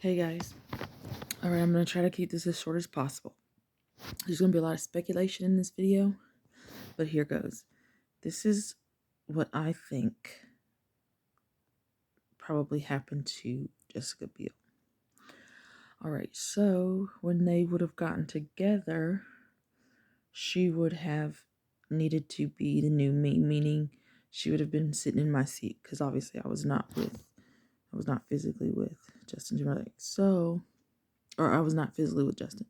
Hey guys. All right, I'm going to try to keep this as short as possible. There's going to be a lot of speculation in this video, but here goes. This is what I think probably happened to Jessica Biel. All right, so when they would have gotten together, she would have needed to be the new me, meaning she would have been sitting in my seat because obviously I was not physically with Justin Timberlake. I was not physically with Justin.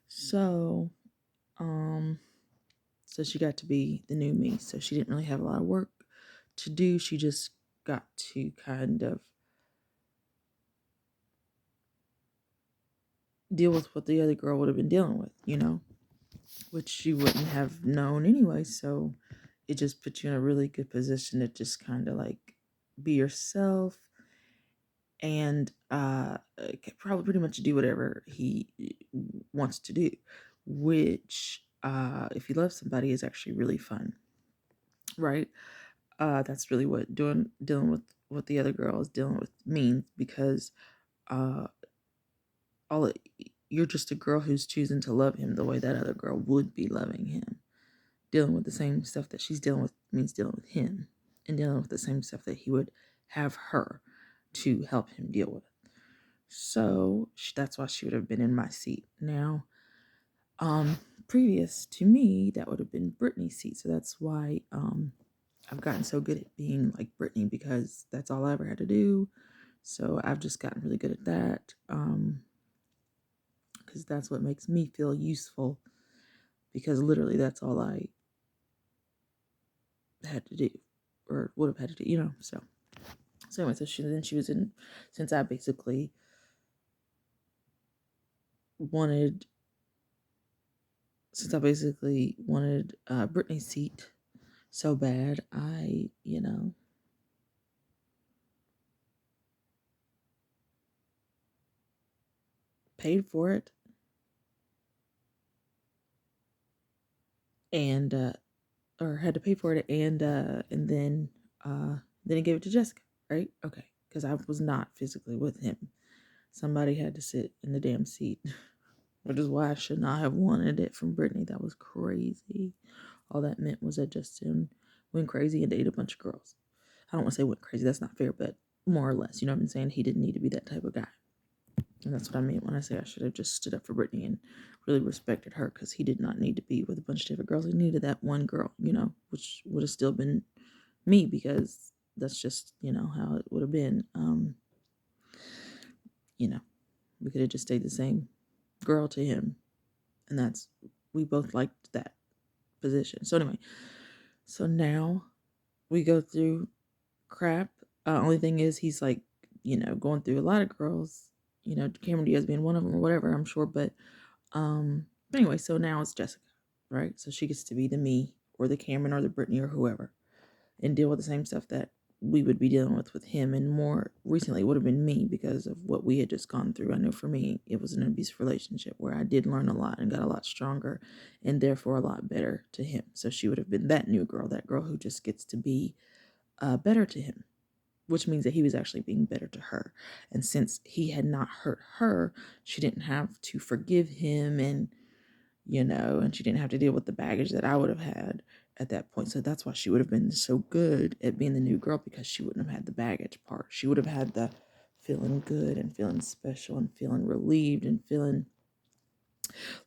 So she got to be the new me. So she didn't really have a lot of work to do. She just got to kind of deal with what the other girl would have been dealing with, which she wouldn't have known anyway. So it just put you in a really good position to just kind of like be yourself and probably pretty much do whatever he wants to do, which if you love somebody is actually really fun, right? That's really what dealing with what the other girl is dealing with means, because uh you're just a girl who's choosing to love him the way that other girl would be loving him. Dealing with the same stuff that she's dealing with means dealing with him, and dealing with the same stuff that he would have her to help him deal with. So that's why she would have been in my seat. Now, previous to me, that would have been Brittany's seat. So that's why I've gotten so good at being like Brittany, because that's all I ever had to do. So I've just gotten really good at that, because that's what makes me feel useful, because literally that's all I had to do, or would have had to do, So anyway, she was in, since I basically wanted, Brittany's seat so bad, I, paid for it and or had to pay for it, and then I gave it to Jessica, right? Okay, because I was not physically with him. Somebody had to sit in the damn seat, which is why I should not have wanted it from Brittany. That was crazy. All that meant was that Justin went crazy and dated a bunch of girls. I don't want to say went crazy, that's not fair, but more or less, you know what I'm saying? He didn't need to be that type of guy. And that's what I mean when I say I should have just stood up for Brittany and really respected her, because he did not need to be with a bunch of different girls. He needed that one girl, which would have still been me, because that's just, how it would have been. We could have just stayed the same girl to him. And we both liked that position. So anyway, so now we go through crap. Only thing is he's like, going through a lot of girls, Cameron Diaz being one of them or whatever, I'm sure. But anyway, so now it's Jessica, right? So she gets to be the me or the Cameron or the Brittany or whoever, and deal with the same stuff that we would be dealing with him. And more recently, it would have been me, because of what we had just gone through. I know for me, it was an abusive relationship where I did learn a lot and got a lot stronger, and therefore a lot better to him. So she would have been that new girl, that girl who just gets to be better to him, which means that he was actually being better to her. And since he had not hurt her, she didn't have to forgive him, and and she didn't have to deal with the baggage that I would have had at that point. So that's why she would have been so good at being the new girl, because she wouldn't have had the baggage part. She would have had the feeling good and feeling special and feeling relieved and feeling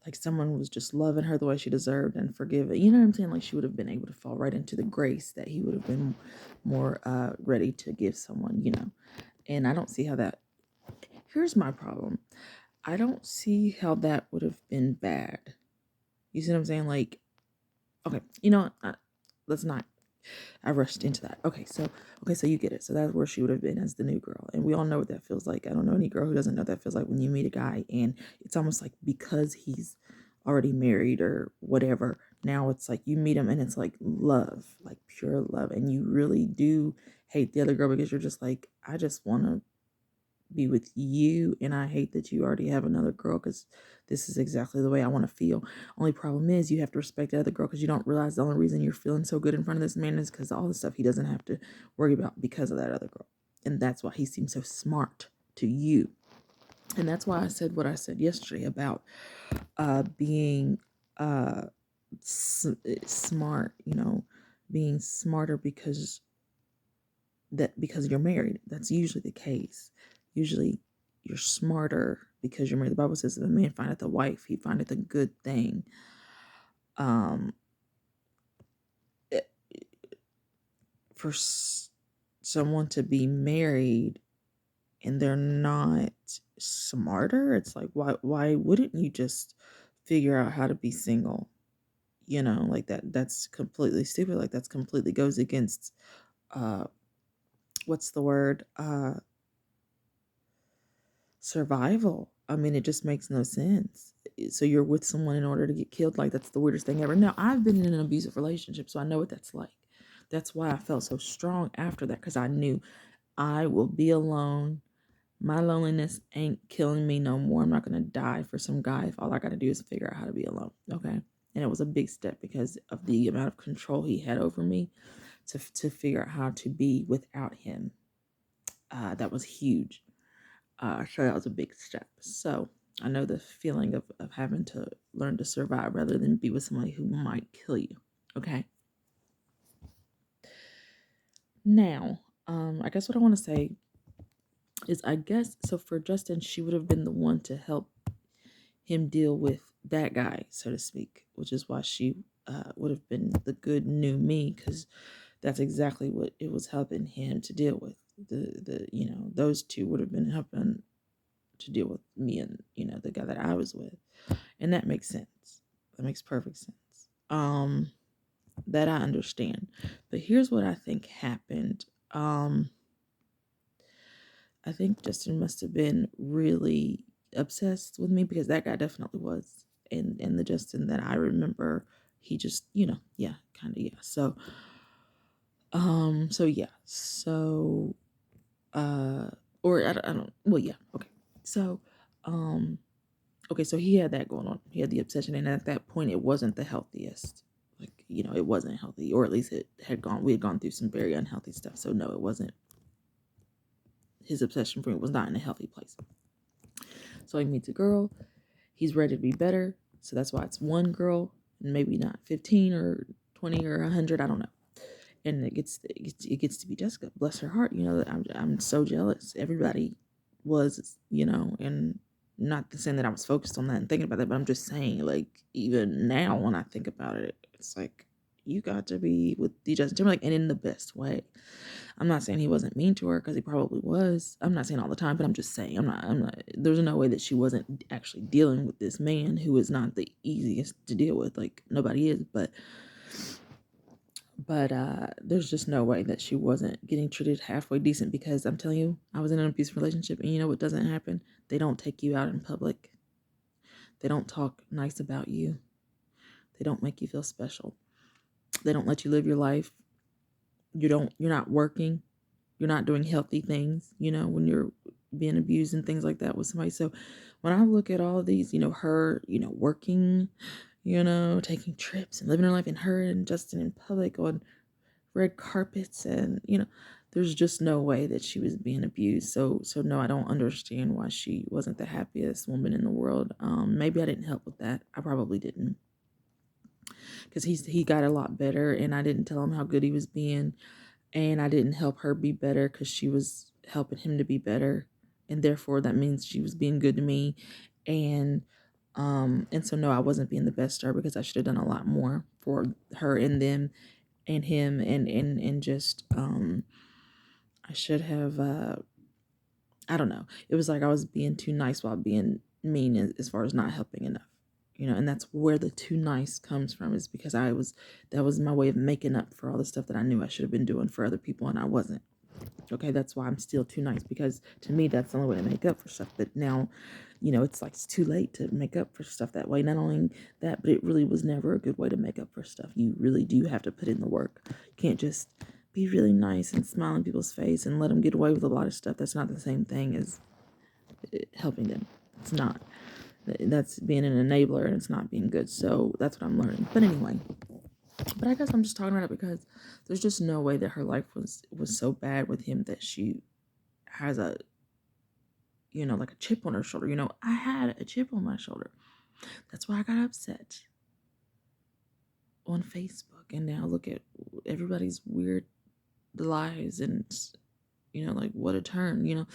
like someone was just loving her the way she deserved and forgiving. You know what I'm saying? Like she would have been able to fall right into the grace that he would have been more ready to give someone, And I don't see how that. Here's my problem. I don't see how that would have been bad. You see what I'm saying? Like, okay, let's not. I rushed into that. Okay, so you get it. So that's where she would have been as the new girl, and we all know what that feels like. I don't know any girl who doesn't know what that feels like when you meet a guy, and it's almost like because he's already married or whatever. Now it's like you meet him, and it's like love, like pure love, and you really do hate the other girl, because you're just like, I just want to be with you, and I hate that you already have another girl, because this is exactly the way I want to feel. Only problem is you have to respect the other girl, because you don't realize the only reason you're feeling so good in front of this man is because all the stuff he doesn't have to worry about because of that other girl. And that's why he seems so smart to you. And that's why I said what I said yesterday about being uh, smart, being smarter because you're married. That's usually the case. Usually you're smarter because you're married. The Bible says if a man findeth a wife, he findeth a good thing. Um, eh, for someone to be married and they're not smarter, it's like why wouldn't you just figure out how to be single? Like that's completely stupid. Like that's completely goes against uh what's the word? Survival. I mean, it just makes no sense. So you're with someone in order to get killed? Like that's the weirdest thing ever. Now, I've been in an abusive relationship, so I know what that's like. That's why I felt so strong after that, because I knew I will be alone. My loneliness ain't killing me no more. I'm not gonna die for some guy if all I gotta do is figure out how to be alone. Okay. And it was a big step because of the amount of control he had over me to figure out how to be without him. That was huge. So that was a big step. So I know the feeling of having to learn to survive rather than be with somebody who might kill you. Okay. Now, I guess what I want to say is I guess so for Justin, she would have been the one to help him deal with that guy, so to speak, which is why she would have been the good new me, because that's exactly what it was helping him to deal with. Those two would have been helping to deal with me and the guy that I was with, and that makes sense. That makes perfect sense. That I understand. But here's what I think happened. I think Justin must have been really obsessed with me, because that guy definitely was. And the Justin that I remember, he just, yeah, kind of, yeah. So yeah. So or I don't well, yeah, okay. So um okay, so he had that going on. He had the obsession, and at that point it wasn't the healthiest. Like, it wasn't healthy, or at least we had gone through some very unhealthy stuff. So no, it wasn't. His obsession for me was not in a healthy place. So he meets a girl. He's ready to be better. So that's why it's one girl, and maybe not 15 or 20 or 100. I don't know. And it gets to be Jessica. Bless her heart. I'm so jealous. Everybody was, and not saying that I was focused on that and thinking about that, but I'm just saying, like, even now when I think about it, it's like you got to be with the Justin Timberlake, and in the best way. I'm not saying he wasn't mean to her, because he probably was. I'm not saying all the time, but I'm just saying I'm not. There's no way that she wasn't actually dealing with this man who is not the easiest to deal with. Like, nobody is, but there's just no way that she wasn't getting treated halfway decent, because I'm telling you, I was in an abusive relationship, and you know what doesn't happen? They don't take you out in public. They don't talk nice about you. They don't make you feel special. They don't let you live your life. You're not working. You're not doing healthy things, when you're being abused and things like that with somebody. So when I look at all of these, her, working, taking trips and living her life, and her and Justin in public on red carpets, and there's just no way that she was being abused. So no, I don't understand why she wasn't the happiest woman in the world. Maybe I didn't help with that. I probably didn't, because he got a lot better, and I didn't tell him how good he was being, and I didn't help her be better because she was helping him to be better, and therefore that means she was being good to me, and so no, I wasn't being the best star, because I should have done a lot more for her and them and him, and just I should have I don't know. It was like I was being too nice while being mean, as far as not helping enough. And that's where the too nice comes from, is because that was my way of making up for all the stuff that I knew I should have been doing for other people, and I wasn't. Okay, that's why I'm still too nice, because to me that's the only way to make up for stuff. But now, it's like it's too late to make up for stuff that way. Not only that, but it really was never a good way to make up for stuff. You really do have to put in the work. You can't just be really nice and smile in people's face and let them get away with a lot of stuff. That's not the same thing as helping them. It's not. That's being an enabler, and it's not being good. So that's what I'm learning. But anyway, but I guess I'm just talking about it because there's just no way that her life was so bad with him that she has a like a chip on her shoulder. I had a chip on my shoulder. That's why I got upset on Facebook. And now look at everybody's weird lives and, like what a turn,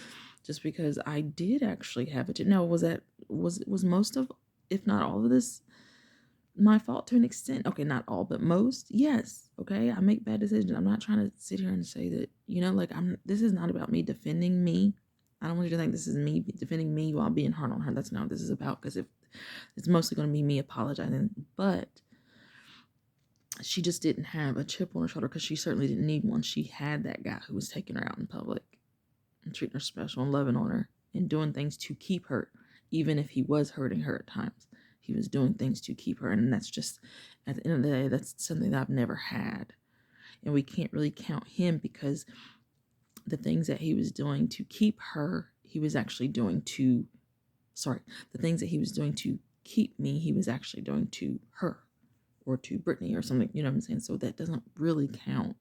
just because I did actually have it. Now, was most of, if not all of this, my fault to an extent? Okay, not all, but most. Yes. Okay, I make bad decisions. I'm not trying to sit here and say that, this is not about me defending me. I don't want you to think this is me defending me while being hard on her. That's not what this is about, because if it's mostly going to be me apologizing. But she just didn't have a chip on her shoulder, because she certainly didn't need one. She had that guy who was taking her out in public and treating her special and loving on her and doing things to keep her, even if he was hurting her at times. He was doing things to keep her, and that's just, at the end of the day, that's something that I've never had. And we can't really count him, because the things that he was doing to keep her, he was actually doing to, the things that he was doing to keep me, he was actually doing to her or to Brittany or something, you know what I'm saying? So that doesn't really count.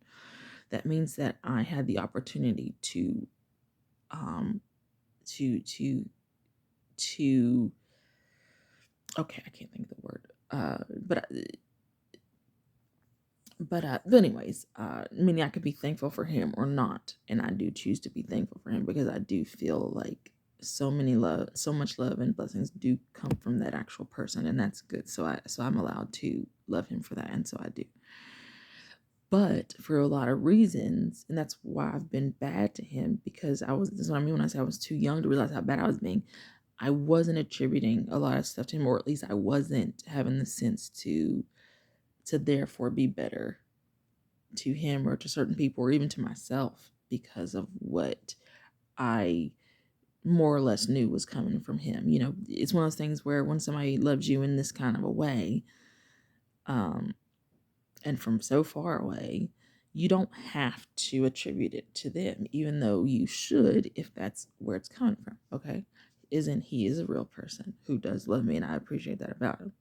That means that I had the opportunity to okay, I can't think of the word, but anyways, meaning I could be thankful for him or not, and I do choose to be thankful for him, because I do feel like so much love and blessings do come from that actual person, and that's good. So I'm allowed to love him for that, and so I do. But for a lot of reasons, and that's why I've been bad to him, because this is what I mean when I say I was too young to realize how bad I was being. I wasn't attributing a lot of stuff to him, or at least I wasn't having the sense to therefore be better to him or to certain people or even to myself, because of what I more or less knew was coming from him. It's one of those things where when somebody loves you in this kind of a way, and from so far away, you don't have to attribute it to them, even though you should, if that's where it's coming from. Okay, he is a real person who does love me, and I appreciate that about him.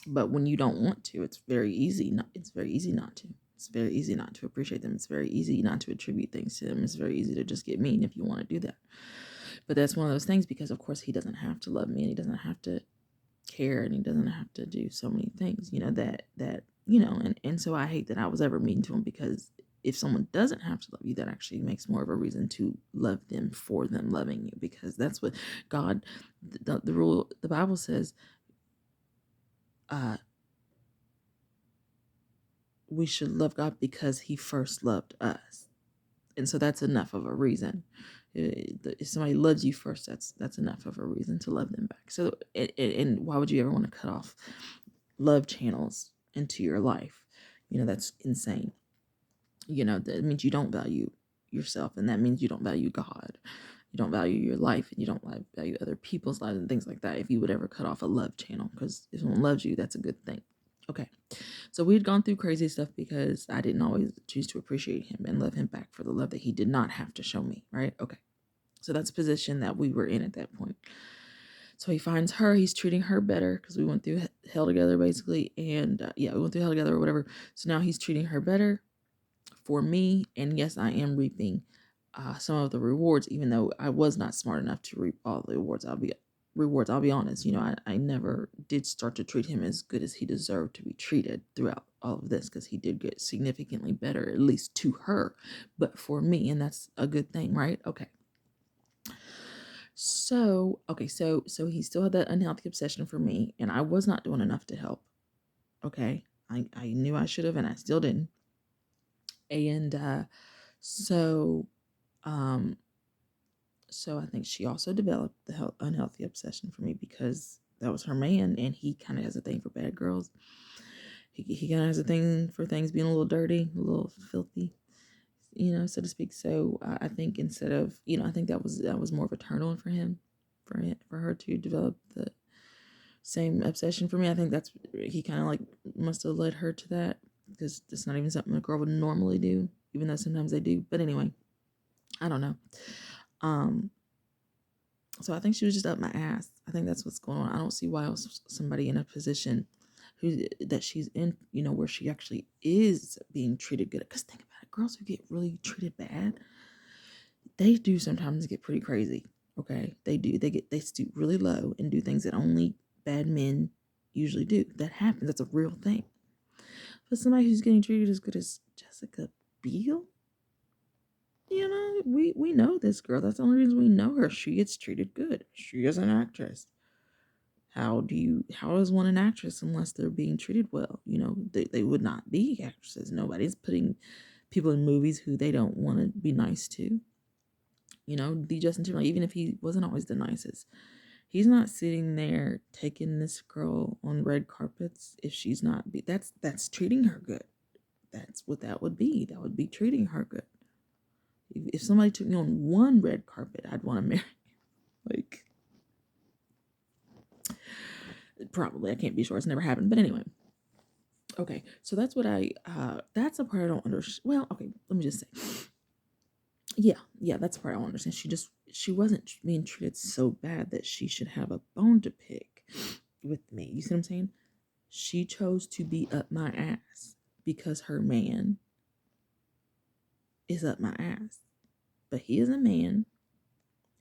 But when you don't want to, it's very easy not to. It's very easy not to appreciate them. It's very easy not to attribute things to them. It's very easy to just get mean if you want to do that. But that's one of those things, because of course he doesn't have to love me, and he doesn't have to care, and he doesn't have to do so many things, and so I hate that I was ever mean to him, because if someone doesn't have to love you, that actually makes more of a reason to love them for them loving you, because that's what God, the rule, the Bible says, we should love God because he first loved us. And so that's enough of a reason. If somebody loves you first, that's enough of a reason to love them back. So, and why would you ever want to cut off love channels into your life? That's insane. That means you don't value yourself, and that means you don't value God. You don't value your life, and you don't value other people's lives and things like that if you would ever cut off a love channel, because if someone loves you, that's a good thing. Okay, so we'd gone through crazy stuff because I didn't always choose to appreciate him and love him back for the love that he did not have to show me, right? Okay, so that's the position that we were in at that point. So he finds her, he's treating her better, because we went through hell together basically, and we went through hell together or whatever. So now he's treating her better for me, and yes, I am reaping some of the rewards, even though I was not smart enough to reap all the rewards. I'll be honest. I never did start to treat him as good as he deserved to be treated throughout all of this, because he did get significantly better, at least to her, but for me, and that's a good thing, right? Okay. So he still had that unhealthy obsession for me, and I was not doing enough to help. Okay. I knew I should have, and I still didn't. And so I think she also developed the unhealthy obsession for me, because that was her man, and he kind of has a thing for bad girls. He kind of has a thing for things being a little dirty, a little filthy, so to speak. So I think instead of, I think that was more of a turn on for him, for her to develop the same obsession for me. I think he kind of like must have led her to that, because it's not even something a girl would normally do, even though sometimes they do. But anyway, I don't know. So I think she was just up my ass. I think that's what's going on. I don't see why else somebody in a position that she's in, where she actually is being treated good. Because think about it, girls who get really treated bad, they do sometimes get pretty crazy. Okay, they do. They stoop really low and do things that only bad men usually do. That happens. That's a real thing. But somebody who's getting treated as good as Jessica Biel, we know this girl. That's the only reason we know her. She gets treated good. She is an actress. How is one an actress unless they're being treated well? They would not be actresses. Nobody's putting people in movies who they don't want to be nice to. The Justin Timberlake, even if he wasn't always the nicest, he's not sitting there taking this girl on red carpets if she's not. That's treating her good. That's what that would be. That would be treating her good. If somebody took me on one red carpet, I'd want to marry. Like, probably. I can't be sure. It's never happened. But anyway. Okay. So that's that's the part I don't understand. Well, okay. Let me just say. Yeah, that's the part I don't understand. She wasn't being treated so bad that she should have a bone to pick with me. You see what I'm saying? She chose to be up my ass because her man is up my ass. But he is a man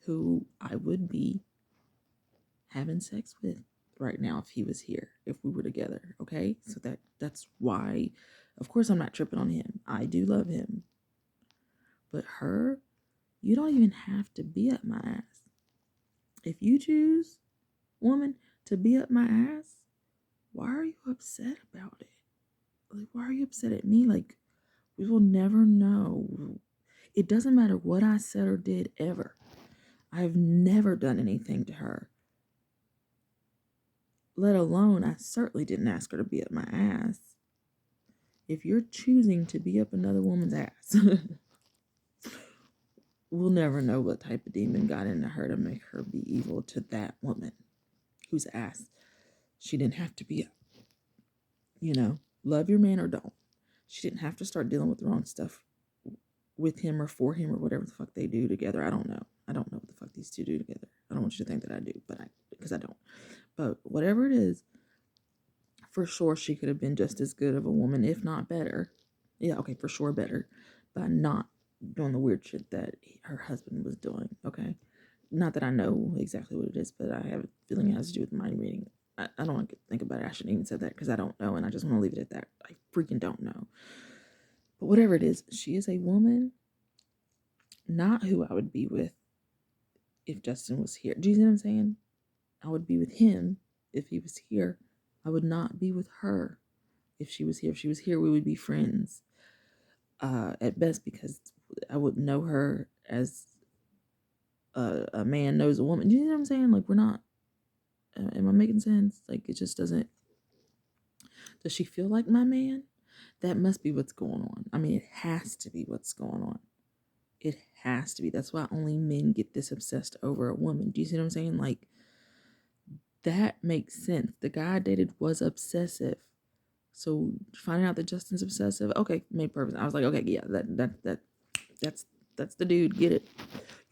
who I would be having sex with right now if he was here, if we were together. Okay? So that's why, of course, I'm not tripping on him. I do love him. But her, you don't even have to be up my ass. If you choose, woman, to be up my ass, why are you upset about it? Like, why are you upset at me? Like, we will never know. It doesn't matter what I said or did ever. I've never done anything to her. Let alone, I certainly didn't ask her to be up my ass. If you're choosing to be up another woman's ass, we'll never know what type of demon got into her to make her be evil to that woman whose ass she didn't have to be up. Love your man or don't. She didn't have to start dealing with the wrong stuff with him or for him or whatever the fuck they do together. I don't know. I don't know what the fuck these two do together. I don't want you to think that I do, because I don't. But whatever it is, for sure she could have been just as good of a woman, if not better. Yeah, okay, for sure better, by not doing the weird shit that her husband was doing. Okay, not that I know exactly what it is, but I have a feeling it has to do with mind reading. I don't want to think about it. I shouldn't even say that because I don't know, and I just want to leave it at that. I freaking don't know. But whatever it is, she is a woman, not who I would be with if Justin was here. Do you see what I'm saying? I would be with him if he was here. I would not be with her if she was here. If she was here, we would be friends at best, because I wouldn't know her as a man knows a woman. Do you know what I'm saying? Like, we're not. Am I making sense? Like, it just doesn't. Does she feel like my man? That must be what's going on. I mean, it has to be what's going on. It has to be. That's why only men get this obsessed over a woman. Do you see what I'm saying? Like, that makes sense. The guy I dated was obsessive. So finding out that Justin's obsessive, okay, made perfect. I was like, okay, yeah, that's the dude. Get it,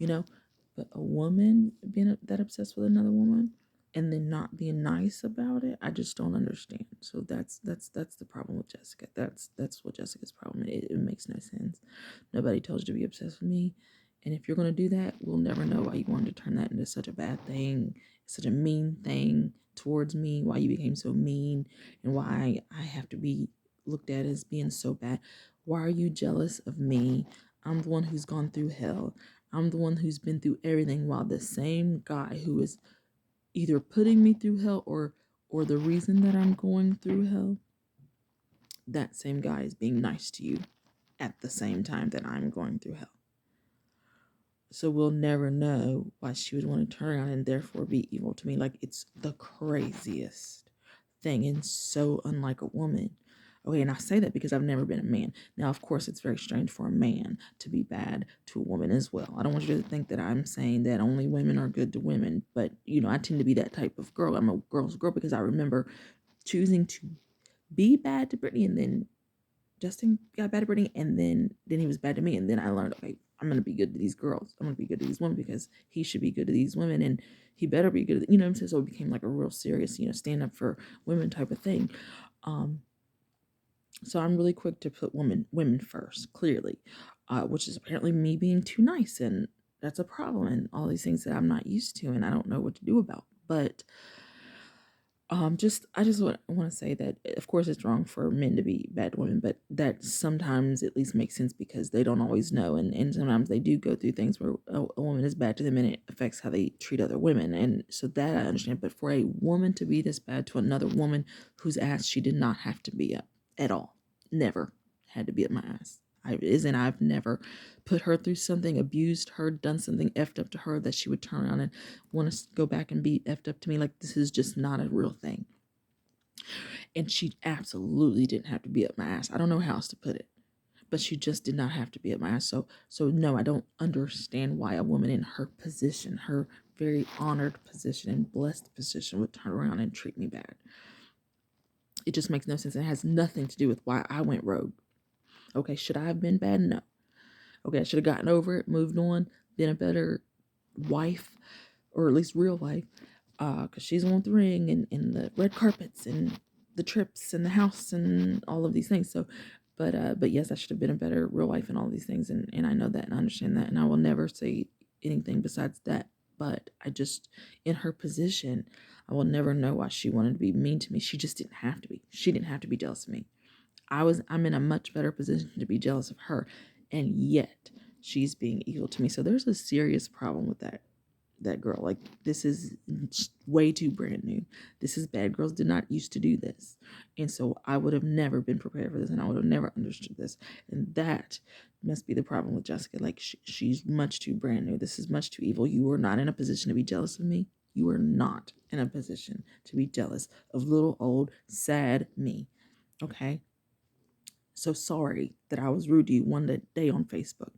But a woman being that obsessed with another woman and then not being nice about it, I just don't understand. So that's the problem with Jessica. That's what Jessica's problem is. It makes no sense. Nobody tells you to be obsessed with me, and if you're gonna do that, we'll never know why you wanted to turn that into such a bad thing, such a mean thing towards me. Why you became so mean, and why I have to be looked at as being so bad. Why are you jealous of me? I'm the one who's gone through hell. I'm the one who's been through everything, while the same guy who is either putting me through hell or the reason that I'm going through hell, that same guy is being nice to you at the same time that I'm going through hell. So we'll never know why she would want to turn around and therefore be evil to me. Like, it's the craziest thing and so unlike a woman. Okay, and I say that because I've never been a man. Now, of course, it's very strange for a man to be bad to a woman as well. I don't want you to think that I'm saying that only women are good to women, but, I tend to be that type of girl. I'm a girl's girl because I remember choosing to be bad to Brittany, and then Justin got bad at Brittany, and then he was bad to me, and then I learned, okay, I'm going to be good to these girls. I'm going to be good to these women because he should be good to these women, and he better be good. You know what I'm saying? So it became like a real serious, stand up for women type of thing. So I'm really quick to put women first, clearly, which is apparently me being too nice, and that's a problem, and all these things that I'm not used to and I don't know what to do about. But just I just want to say that of course it's wrong for men to be bad to women, but that sometimes at least makes sense because they don't always know, and sometimes they do go through things where a woman is bad to them and it affects how they treat other women, and so that I understand. But for a woman to be this bad to another woman whose ass she did not have to be up at all, never had to be up my ass. I've never put her through something, abused her, done something effed up to her that she would turn around and want to go back and be effed up to me. Like, this is just not a real thing. And she absolutely didn't have to be up my ass. I don't know how else to put it, but she just did not have to be up my ass. So no, I don't understand why a woman in her position, her very honored position and blessed position, would turn around and treat me bad. It just makes no sense. It has nothing to do with why I went rogue. Okay, should I have been bad? No. Okay, I should have gotten over it, moved on, been a better wife, or at least real wife, because she's the one with the ring and the red carpets and the trips and the house and all of these things. So, but yes, I should have been a better real wife and all these things, and I know that and I understand that, and I will never say anything besides that. But I just, in her position, I will never know why she wanted to be mean to me. She just didn't have to be. She didn't have to be jealous of me. I'm in a much better position to be jealous of her, and yet she's being evil to me. So there's a serious problem with that girl. Like, this is way too brand new. This is bad. Girls did not used to do this, and so I would have never been prepared for this, and I would have never understood this. And that must be the problem with Jessica. Like, she's much too brand new. This is much too evil. You are not in a position to be jealous of me. You are not in a position to be jealous of little old sad me. Okay. So sorry that I was rude to you one day on Facebook,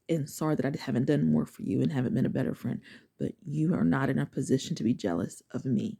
and sorry that I haven't done more for you and haven't been a better friend, but you are not in a position to be jealous of me.